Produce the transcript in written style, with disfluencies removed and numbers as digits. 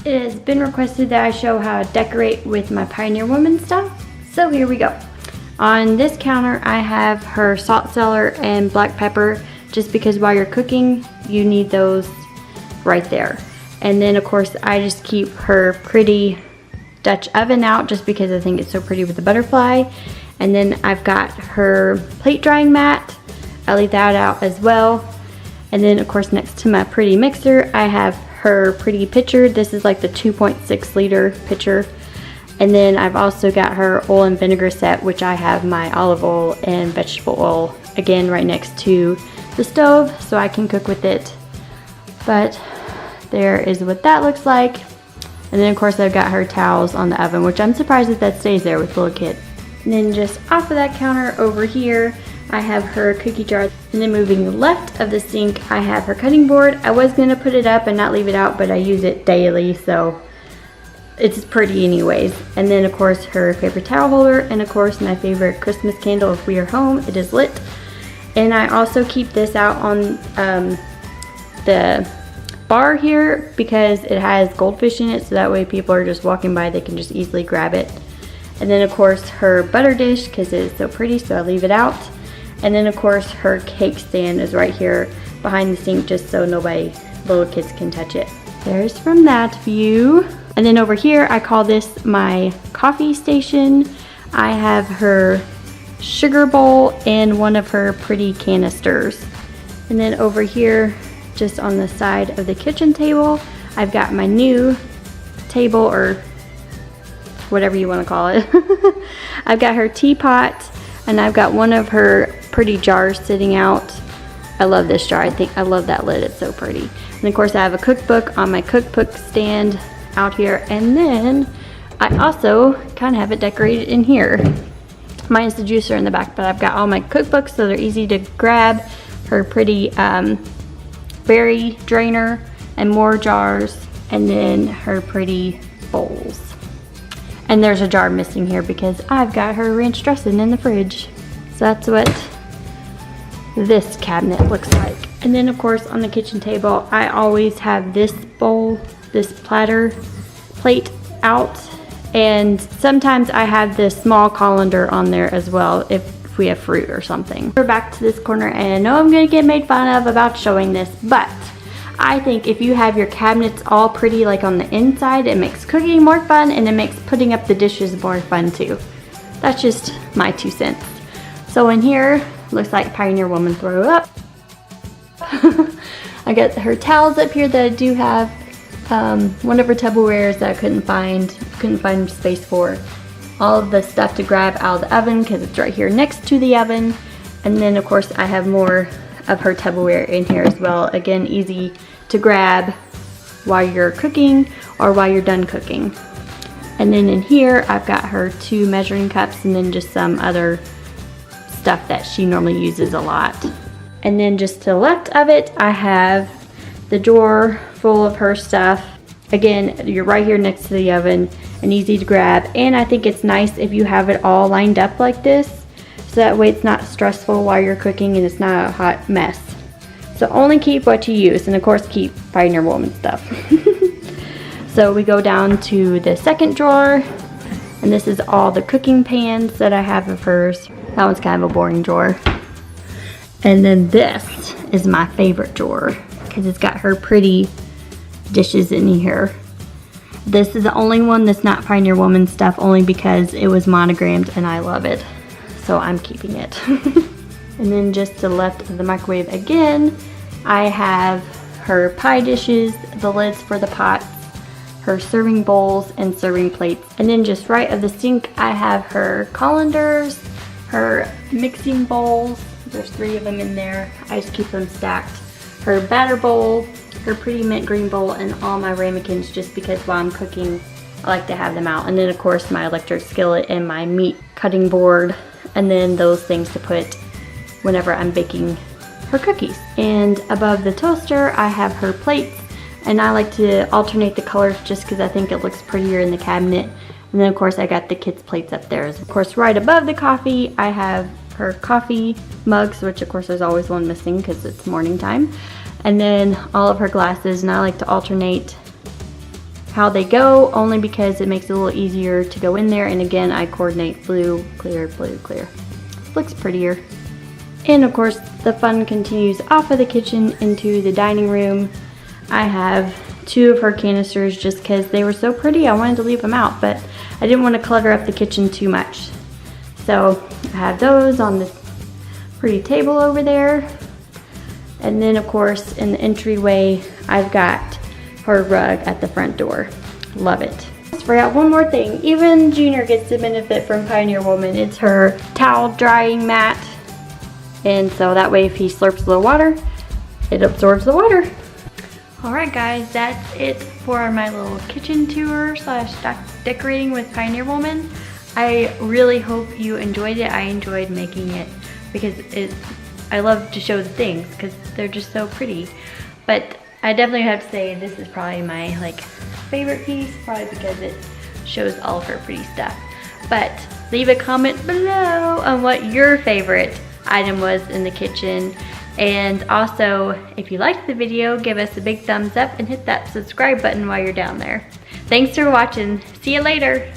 It has been requested that I show how to decorate with my Pioneer Woman stuff. So here we go. On this counter I have her salt cellar and black pepper, just because while you're cooking you need those right there. And then of course I just keep her pretty Dutch oven out just because I think it's so pretty with the butterfly. And then I've got her plate drying mat. I leave that out as well. And then of course next to my pretty mixer I have her pretty pitcher. This is like the 2.6 liter pitcher. And then I've also got her oil and vinegar set, which I have my olive oil and vegetable oil again right next to the stove so I can cook with it. But there is what that looks like. And then of course I've got her towels on the oven, which I'm surprised that stays there with little kids. And then just off of that counter over here I have her cookie jar. And then moving left of the sink I have her cutting board. I was going to put it up and not leave it out, but I use it daily, so it's pretty anyways. And then of course her paper towel holder, and of course my favorite Christmas candle if we are home. It is lit. And I also keep this out on the bar here because it has goldfish in it, so that way people are just walking by, they can just easily grab it. And then of course her butter dish because it is so pretty, so I leave it out. And then of course her cake stand is right here behind the sink just so nobody, little kids, can touch it. There's from that view. And then over here I call this my coffee station. I have her sugar bowl and one of her pretty canisters. And then over here just on the side of the kitchen table I've got my new table, or whatever you want to call it. I've got her teapot and I've got one of her pretty jars sitting out. I love this jar. I love that lid. It's so pretty. And of course I have a cookbook on my cookbook stand out here. And then I also kind of have it decorated in here. Mine's the juicer in the back, but I've got all my cookbooks so they're easy to grab. Her pretty berry drainer and more jars, and then her pretty bowls. And there's a jar missing here because I've got her ranch dressing in the fridge. So that's what this cabinet looks like. And then of course on the kitchen table I always have this bowl, this plate out, and sometimes I have this small colander on there as well if we have fruit or something. We're back to this corner, and I know I'm gonna get made fun of about showing this, but I think if you have your cabinets all pretty like on the inside, it makes cooking more fun and it makes putting up the dishes more fun too. That's just my 2 cents. So in here, looks like Pioneer Woman throw up. I got her towels up here that I do have. One of her Tupperwares that I couldn't find space for. All of the stuff to grab out of the oven because it's right here next to the oven. And then of course I have more of her Tupperware in here as well. Again, easy to grab while you're cooking or while you're done cooking. And then in here I've got her 2 measuring cups and then just some other stuff that she normally uses a lot. And then just to the left of it I have the drawer full of her stuff. Again, you're right here next to the oven and easy to grab. And I think it's nice if you have it all lined up like this, so that way it's not stressful while you're cooking and it's not a hot mess. So only keep what you use, and of course keep Pioneer Woman stuff. So we go down to the second drawer, and this is all the cooking pans that I have of hers. That one's kind of a boring drawer. And then this is my favorite drawer because it's got her pretty dishes in here. This is the only one that's not Pioneer Woman stuff, only because it was monogrammed and I love it. So I'm keeping it. And then just to the left of the microwave again, I have her pie dishes, the lids for the pots, her serving bowls and serving plates. And then just right of the sink, I have her colanders, her mixing bowls. There's 3 of them in there. I just keep them stacked. Her batter bowl, her pretty mint green bowl, and all my ramekins, just because while I'm cooking, I like to have them out. And then of course my electric skillet and my meat cutting board, and then those things to put whenever I'm baking her cookies. And above the toaster I have her plates, and I like to alternate the colors just because I think it looks prettier in the cabinet. And then of course I got the kids' plates up there. Of course right above the coffee I have her coffee mugs, which of course there's always one missing because it's morning time. And then all of her glasses, and I like to alternate how they go, only because it makes it a little easier to go in there. And again, I coordinate blue, clear, blue, clear. Looks prettier. And of course, the fun continues off of the kitchen into the dining room. I have 2 of her canisters just because they were so pretty. I wanted to leave them out, but I didn't want to clutter up the kitchen too much. So I have those on the pretty table over there. And then of course, in the entryway, I've got her rug at the front door. Love it. Just forgot one more thing. Even Junior gets to benefit from Pioneer Woman. It's her towel drying mat. And so that way if he slurps a little water, it absorbs the water. Alright guys, that's it for my little kitchen tour slash decorating with Pioneer Woman. I really hope you enjoyed it. I enjoyed making it because I love to show the things because they're just so pretty. But I definitely have to say this is probably my favorite piece, probably because it shows all of her pretty stuff. But leave a comment below on what your favorite item was in the kitchen. And also, if you liked the video, give us a big thumbs up and hit that subscribe button while you're down there. Thanks for watching. See you later.